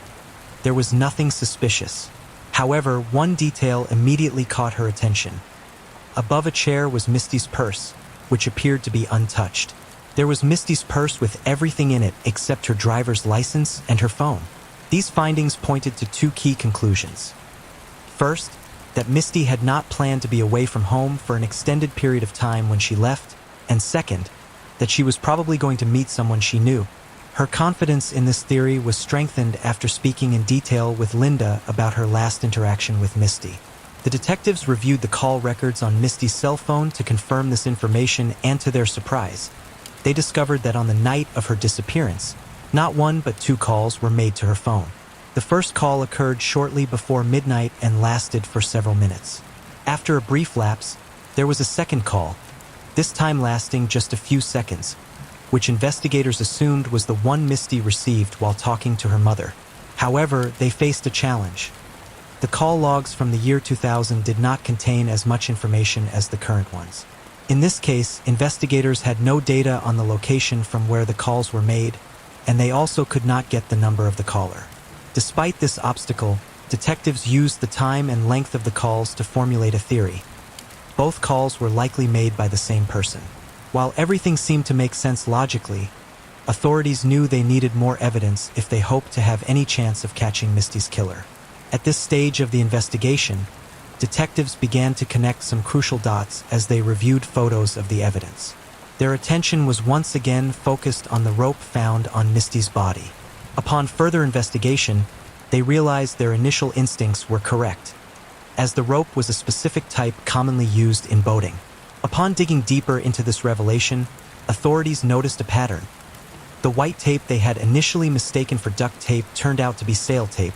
There was nothing suspicious. However, one detail immediately caught her attention. Above a chair was Misty's purse, which appeared to be untouched. There was Misty's purse with everything in it except her driver's license and her phone. These findings pointed to two key conclusions. First, that Misty had not planned to be away from home for an extended period of time when she left, and second, that she was probably going to meet someone she knew. Her confidence in this theory was strengthened after speaking in detail with Linda about her last interaction with Misty. The detectives reviewed the call records on Misty's cell phone to confirm this information, and to their surprise, they discovered that on the night of her disappearance, not one but two calls were made to her phone. The first call occurred shortly before midnight and lasted for several minutes. After a brief lapse, there was a second call, this time lasting just a few seconds, which investigators assumed was the one Misty received while talking to her mother. However, they faced a challenge. The call logs from the year 2000 did not contain as much information as the current ones. In this case, investigators had no data on the location from where the calls were made, and they also could not get the number of the caller. Despite this obstacle, detectives used the time and length of the calls to formulate a theory. Both calls were likely made by the same person. While everything seemed to make sense logically, authorities knew they needed more evidence if they hoped to have any chance of catching Misty's killer. At this stage of the investigation, detectives began to connect some crucial dots as they reviewed photos of the evidence. Their attention was once again focused on the rope found on Misty's body. Upon further investigation, they realized their initial instincts were correct, as the rope was a specific type commonly used in boating. Upon digging deeper into this revelation, authorities noticed a pattern. The white tape they had initially mistaken for duct tape turned out to be sail tape,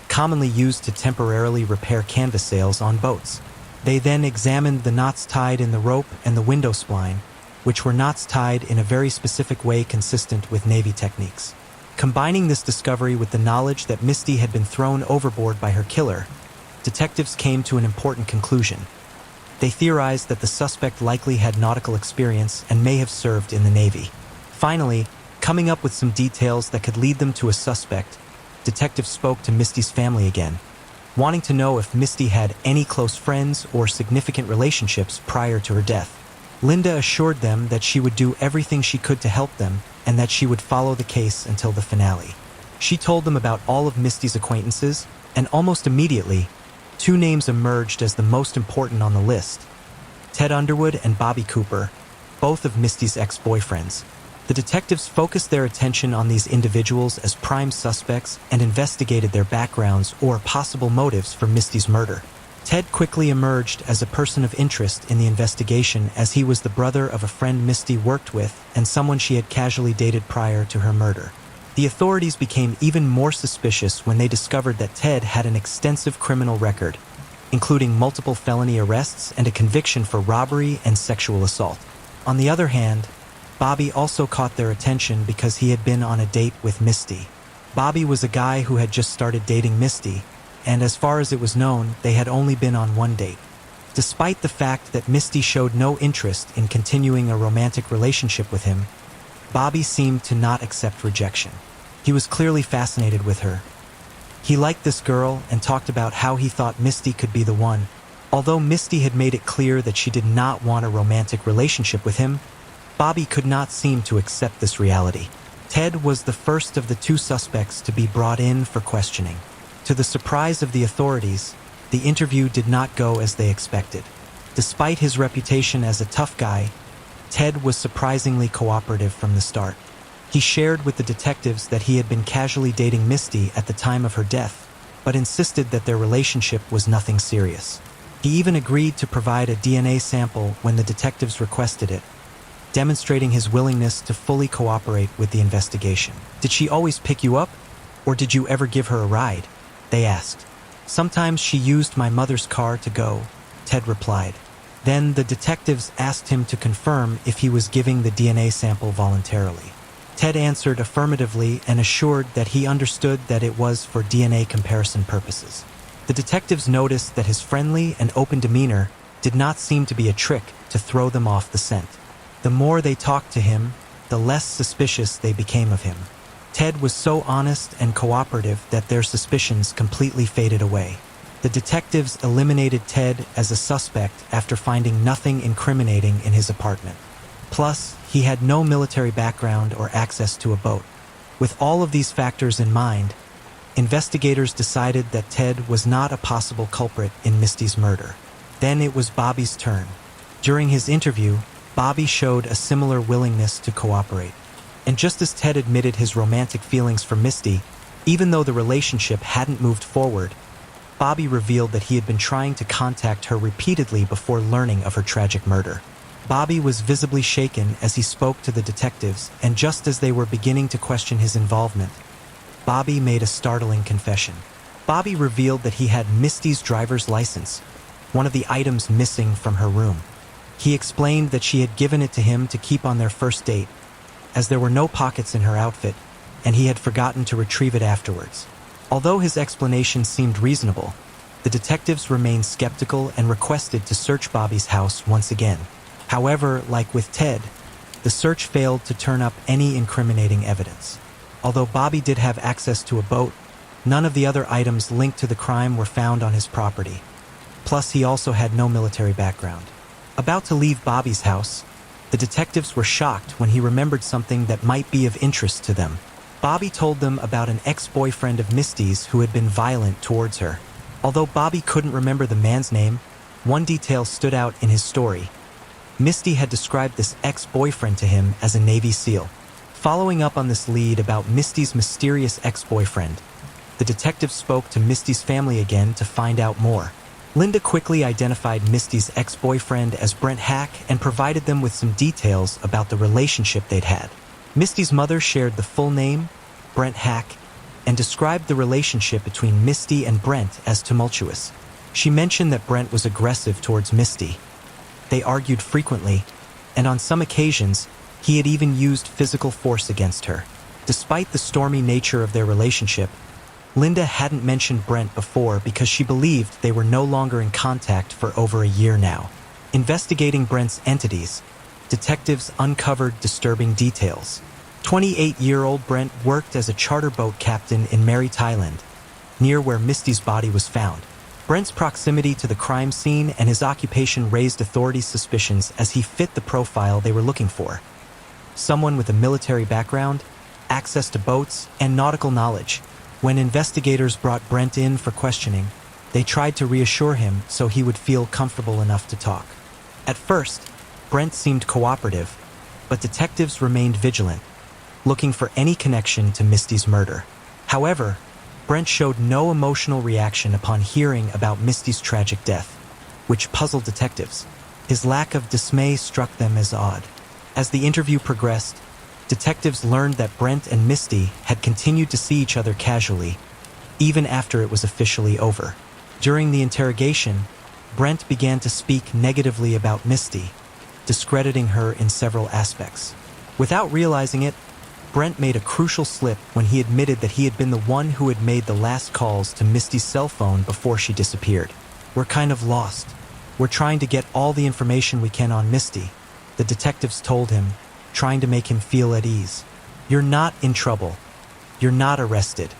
commonly used to temporarily repair canvas sails on boats. They then examined the knots tied in the rope and the window spline, which were knots tied in a very specific way consistent with Navy techniques. Combining this discovery with the knowledge that Misty had been thrown overboard by her killer, detectives came to an important conclusion. They theorized that the suspect likely had nautical experience and may have served in the Navy. Finally, coming up with some details that could lead them to a suspect, detectives spoke to Misty's family again, wanting to know if Misty had any close friends or significant relationships prior to her death. Linda assured them that she would do everything she could to help them and that she would follow the case until the finale. She told them about all of Misty's acquaintances, and almost immediately, two names emerged as the most important on the list: Ted Underwood and Bobby Cooper, both of Misty's ex-boyfriends. The detectives focused their attention on these individuals as prime suspects and investigated their backgrounds or possible motives for Misty's murder. Ted quickly emerged as a person of interest in the investigation as he was the brother of a friend Misty worked with and someone she had casually dated prior to her murder. The authorities became even more suspicious when they discovered that Ted had an extensive criminal record, including multiple felony arrests and a conviction for robbery and sexual assault. On the other hand, Bobby also caught their attention because he had been on a date with Misty. Bobby was a guy who had just started dating Misty, and as far as it was known, they had only been on one date. Despite the fact that Misty showed no interest in continuing a romantic relationship with him, Bobby seemed to not accept rejection. He was clearly fascinated with her. He liked this girl and talked about how he thought Misty could be the one. Although Misty had made it clear that she did not want a romantic relationship with him, Bobby could not seem to accept this reality. Ted was the first of the two suspects to be brought in for questioning. To the surprise of the authorities, the interview did not go as they expected. Despite his reputation as a tough guy, Ted was surprisingly cooperative from the start. He shared with the detectives that he had been casually dating Misty at the time of her death, but insisted that their relationship was nothing serious. He even agreed to provide a DNA sample when the detectives requested it, demonstrating his willingness to fully cooperate with the investigation. "Did she always pick you up, or did you ever give her a ride?" they asked. "Sometimes she used my mother's car to go," Ted replied. Then the detectives asked him to confirm if he was giving the DNA sample voluntarily. Ted answered affirmatively and assured that he understood that it was for DNA comparison purposes. The detectives noticed that his friendly and open demeanor did not seem to be a trick to throw them off the scent. The more they talked to him, the less suspicious they became of him. Ted was so honest and cooperative that their suspicions completely faded away. The detectives eliminated Ted as a suspect after finding nothing incriminating in his apartment. Plus, he had no military background or access to a boat. With all of these factors in mind, investigators decided that Ted was not a possible culprit in Misty's murder. Then it was Bobby's turn. During his interview, Bobby showed a similar willingness to cooperate. And just as Ted admitted his romantic feelings for Misty, even though the relationship hadn't moved forward, Bobby revealed that he had been trying to contact her repeatedly before learning of her tragic murder. Bobby was visibly shaken as he spoke to the detectives, and just as they were beginning to question his involvement, Bobby made a startling confession. Bobby revealed that he had Misty's driver's license, one of the items missing from her room. He explained that she had given it to him to keep on their first date, as there were no pockets in her outfit, and he had forgotten to retrieve it afterwards. Although his explanation seemed reasonable, the detectives remained skeptical and requested to search Bobby's house once again. However, like with Ted, the search failed to turn up any incriminating evidence. Although Bobby did have access to a boat, none of the other items linked to the crime were found on his property. Plus, he also had no military background. About to leave Bobby's house, the detectives were shocked when he remembered something that might be of interest to them. Bobby told them about an ex-boyfriend of Misty's who had been violent towards her. Although Bobby couldn't remember the man's name, one detail stood out in his story. Misty had described this ex-boyfriend to him as a Navy SEAL. Following up on this lead about Misty's mysterious ex-boyfriend, the detective spoke to Misty's family again to find out more. Linda quickly identified Misty's ex-boyfriend as Brent Hack and provided them with some details about the relationship they'd had. Misty's mother shared the full name, Brent Hack, and described the relationship between Misty and Brent as tumultuous. She mentioned that Brent was aggressive towards Misty. They argued frequently, and on some occasions, he had even used physical force against her. Despite the stormy nature of their relationship, Linda hadn't mentioned Brent before because she believed they were no longer in contact for over a year now. Investigating Brent's entities, detectives uncovered disturbing details. 28-year-old Brent worked as a charter boat captain in Mary, Thailand, near where Misty's body was found. Brent's proximity to the crime scene and his occupation raised authorities' suspicions as he fit the profile they were looking for. Someone with a military background, access to boats, and nautical knowledge. When investigators brought Brent in for questioning, they tried to reassure him so he would feel comfortable enough to talk. At first, Brent seemed cooperative, but detectives remained vigilant, looking for any connection to Misty's murder. However, Brent showed no emotional reaction upon hearing about Misty's tragic death, which puzzled detectives. His lack of dismay struck them as odd. As the interview progressed, detectives learned that Brent and Misty had continued to see each other casually, even after it was officially over. During the interrogation, Brent began to speak negatively about Misty, discrediting her in several aspects. Without realizing it, Brent made a crucial slip when he admitted that he had been the one who had made the last calls to Misty's cell phone before she disappeared. "We're kind of lost. We're trying to get all the information we can on Misty," the detectives told him, trying to make him feel at ease. "You're not in trouble. You're not arrested.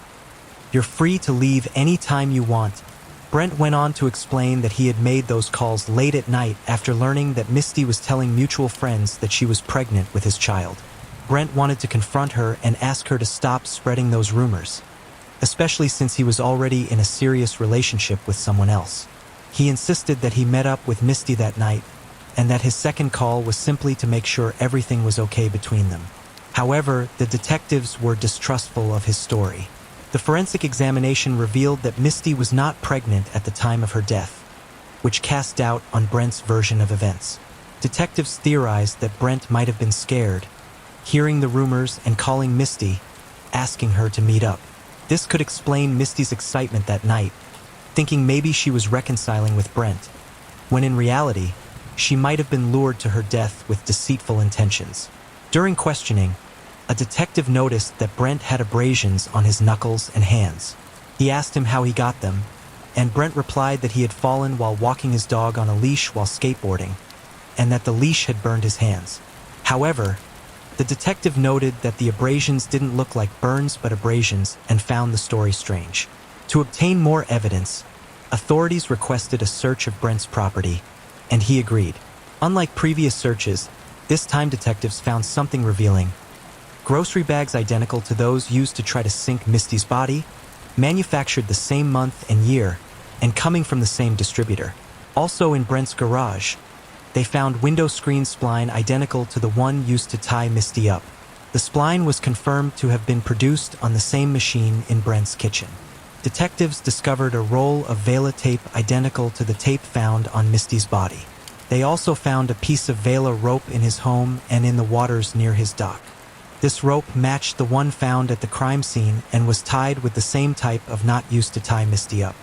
You're free to leave any time you want." Brent went on to explain that he had made those calls late at night after learning that Misty was telling mutual friends that she was pregnant with his child. Brent wanted to confront her and ask her to stop spreading those rumors, especially since he was already in a serious relationship with someone else. He insisted that he met up with Misty that night, and that his second call was simply to make sure everything was okay between them. However, the detectives were distrustful of his story. The forensic examination revealed that Misty was not pregnant at the time of her death, which cast doubt on Brent's version of events. Detectives theorized that Brent might have been scared, hearing the rumors and calling Misty, asking her to meet up. This could explain Misty's excitement that night, thinking maybe she was reconciling with Brent, when in reality, she might have been lured to her death with deceitful intentions. During questioning, a detective noticed that Brent had abrasions on his knuckles and hands. He asked him how he got them, and Brent replied that he had fallen while walking his dog on a leash while skateboarding, and that the leash had burned his hands. However, the detective noted that the abrasions didn't look like burns but abrasions and found the story strange. To obtain more evidence, authorities requested a search of Brent's property, and he agreed. Unlike previous searches, this time detectives found something revealing. Grocery bags identical to those used to try to sink Misty's body, manufactured the same month and year, and coming from the same distributor. Also in Brent's garage, they found window screen spline identical to the one used to tie Misty up. The spline was confirmed to have been produced on the same machine in Brent's kitchen. Detectives discovered a roll of Vela tape identical to the tape found on Misty's body. They also found a piece of Vela rope in his home and in the waters near his dock. This rope matched the one found at the crime scene and was tied with the same type of knot used to tie Misty up.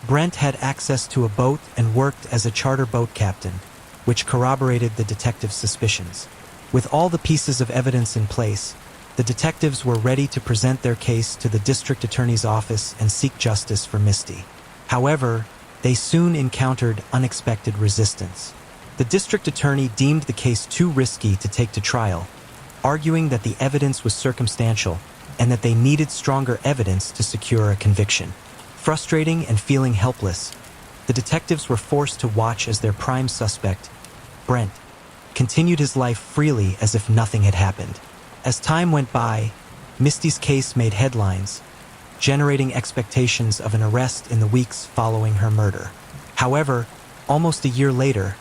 Brent had access to a boat and worked as a charter boat captain, which corroborated the detectives' suspicions. With all the pieces of evidence in place, the detectives were ready to present their case to the district attorney's office and seek justice for Misty. However, they soon encountered unexpected resistance. The district attorney deemed the case too risky to take to trial, arguing that the evidence was circumstantial and that they needed stronger evidence to secure a conviction. Frustrating and feeling helpless, the detectives were forced to watch as their prime suspect, Brent, continued his life freely as if nothing had happened. As time went by, Misty's case made headlines, generating expectations of an arrest in the weeks following her murder. However, almost a year later,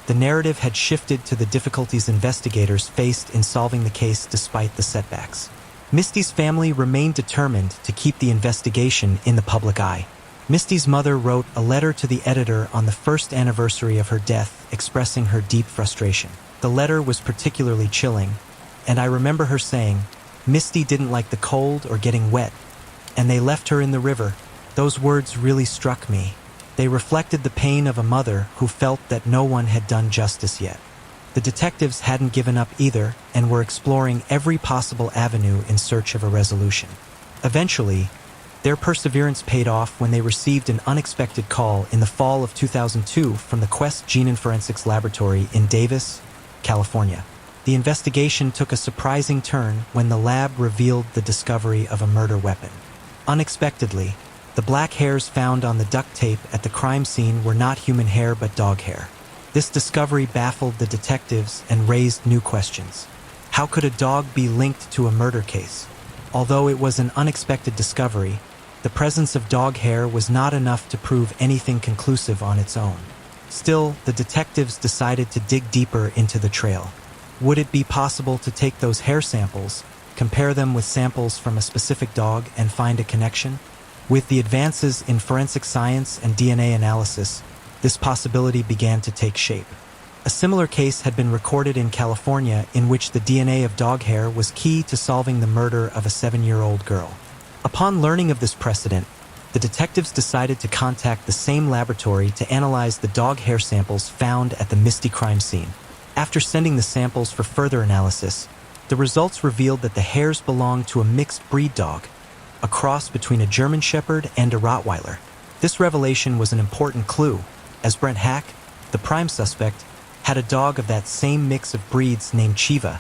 the narrative had shifted to the difficulties investigators faced in solving the case despite the setbacks. Misty's family remained determined to keep the investigation in the public eye. Misty's mother wrote a letter to the editor on the first anniversary of her death expressing her deep frustration. The letter was particularly chilling, and I remember her saying, "Misty didn't like the cold or getting wet, and they left her in the river." Those words really struck me. They reflected the pain of a mother who felt that no one had done justice yet. The detectives hadn't given up either and were exploring every possible avenue in search of a resolution. Eventually, their perseverance paid off when they received an unexpected call in the fall of 2002 from the Quest Gene and Forensics Laboratory in Davis, California. The investigation took a surprising turn when the lab revealed the discovery of a murder weapon. Unexpectedly, the black hairs found on the duct tape at the crime scene were not human hair but dog hair. This discovery baffled the detectives and raised new questions. How could a dog be linked to a murder case? Although it was an unexpected discovery, the presence of dog hair was not enough to prove anything conclusive on its own. Still, the detectives decided to dig deeper into the trail. Would it be possible to take those hair samples, compare them with samples from a specific dog, and find a connection? With the advances in forensic science and DNA analysis, this possibility began to take shape. A similar case had been recorded in California in which the DNA of dog hair was key to solving the murder of a 7-year-old girl. Upon learning of this precedent, the detectives decided to contact the same laboratory to analyze the dog hair samples found at the Misty crime scene. After sending the samples for further analysis, the results revealed that the hairs belonged to a mixed breed dog, a cross between a German Shepherd and a Rottweiler. This revelation was an important clue, as Brent Hack, the prime suspect, had a dog of that same mix of breeds named Chiva,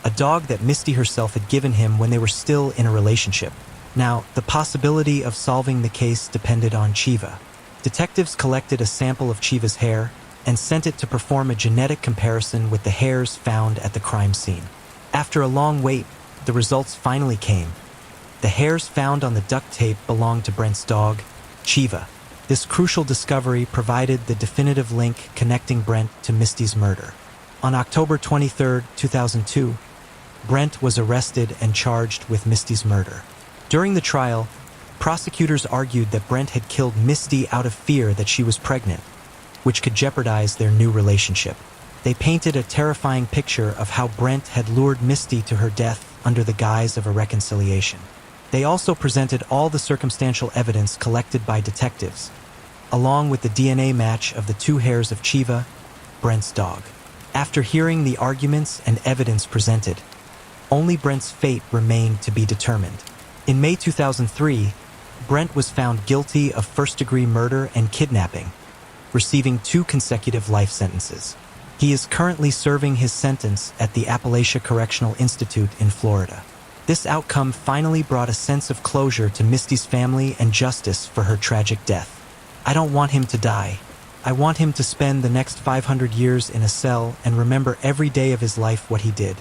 a dog that Misty herself had given him when they were still in a relationship. Now, the possibility of solving the case depended on Chiva. Detectives collected a sample of Chiva's hair and sent it to perform a genetic comparison with the hairs found at the crime scene. After a long wait, the results finally came. The hairs found on the duct tape belonged to Brent's dog, Chiva. This crucial discovery provided the definitive link connecting Brent to Misty's murder. On October 23, 2002, Brent was arrested and charged with Misty's murder. During the trial, prosecutors argued that Brent had killed Misty out of fear that she was pregnant, which could jeopardize their new relationship. They painted a terrifying picture of how Brent had lured Misty to her death under the guise of a reconciliation. They also presented all the circumstantial evidence collected by detectives, along with the DNA match of the two hairs of Chiva, Brent's dog. After hearing the arguments and evidence presented, only Brent's fate remained to be determined. In May 2003, Brent was found guilty of first-degree murder and kidnapping, receiving 2 consecutive life sentences. He is currently serving his sentence at the Appalachia Correctional Institute in Florida. This outcome finally brought a sense of closure to Misty's family and justice for her tragic death. "I don't want him to die. I want him to spend the next 500 years in a cell and remember every day of his life what he did,"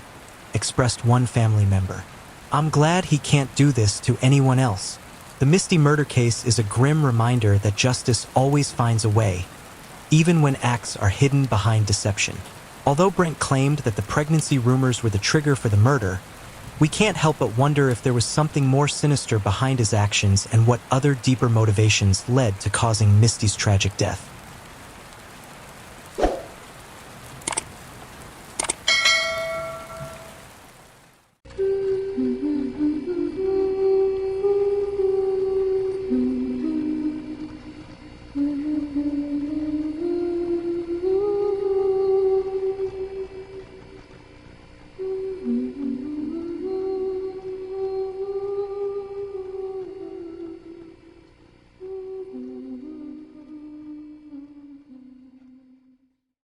expressed one family member. "I'm glad he can't do this to anyone else." The Misty murder case is a grim reminder that justice always finds a way, even when acts are hidden behind deception. Although Brent claimed that the pregnancy rumors were the trigger for the murder, we can't help but wonder if there was something more sinister behind his actions and what other deeper motivations led to causing Misty's tragic death.